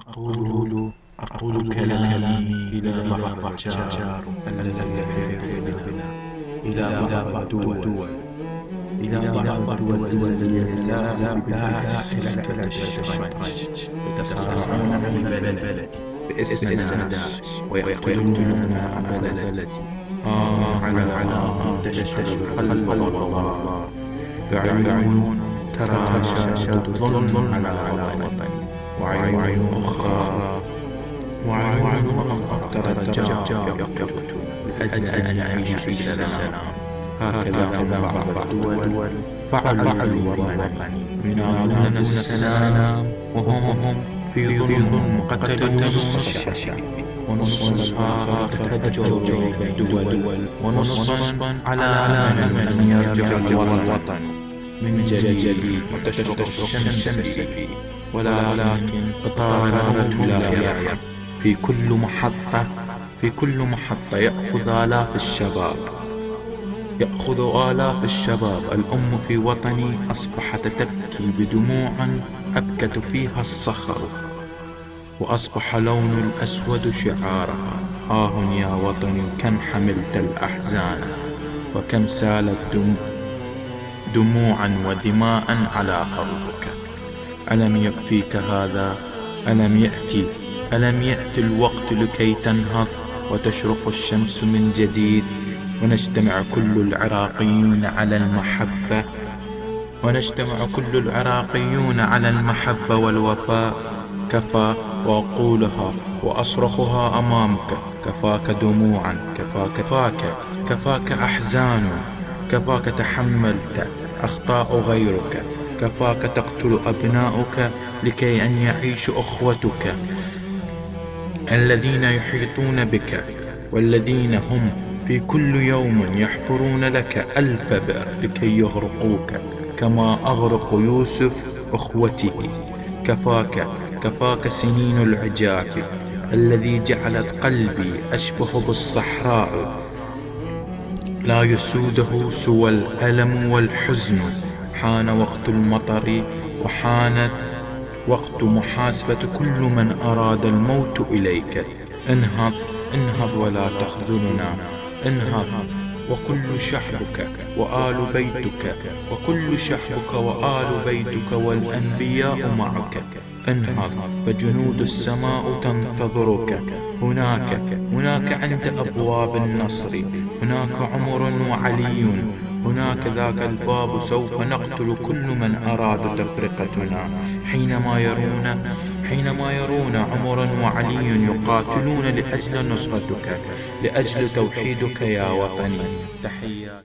أقول كلامي إلى ظهر الجار الذي يحيط بنا، إلى ظهر الدول، إلى ظهر الدول التي لا بداخل الشطرنج يتصارعون في بلدي باسم داعش ويقتلون أبناء بلدي. على تشتعل القلب والله، بعيون ترى مشاهد ظلم على وطني، وعيون أخرى ترى يقتل لأجل أن يعيش في سلام. هكذا بعض الدول فعلوا وطني، ينادون بالسلام وهم في ظلم قتلوا نصف الشعب، ونصف آخر تفجر بين دول، ونصف على من يرجع الوطن من جديد وتشرق الشمس فيه. ولكن طالما لا يرحم، في كل محطة يأخذ آلاف الشباب. الأم في وطني أصبحت تبكي بدموع أبكت فيها الصخر، وأصبح لون الأسود شعارها. يا وطني كم حملت الأحزان، وكم سالت دموعا ودماء على قلبك. ألم يكفيك هذا؟ ألم يأتي الوقت لكي تنهض وتشرق الشمس من جديد، ونجتمع كل العراقيون على المحبة والوفاء. كفى، وأقولها وأصرخها أمامك، كفاك دموعا، كفاك أحزان، كفاك تحملت أخطاء غيرك، كفاك تقتل أبناؤك لكي أن يعيش أخوتك الذين يحيطون بك، والذين هم في كل يوم يحفرون لك 1000 بئر لكي يغرقوك كما أغرق يوسف أخوته. كفاك سنين العجاف الذي جعلت قلبي أشبه بالصحراء، لا يسوده سوى الألم والحزن. حان وقت المطر، وحان وقت محاسبة كل من أراد الموت إليك. انهض ولا تخذلنا، انهض وكل شعبك وآل بيتك والأنبياء معك. انهض فجنود السماء تنتظرك. هناك عند أبواب النصر، هناك عمر وعلي، هناك ذاك الباب سوف نقتل كل من أراد تفرقتنا. حينما يرون عمرا وعلي يقاتلون لأجل نصرتك، لأجل توحيدك يا وطني. تحيات.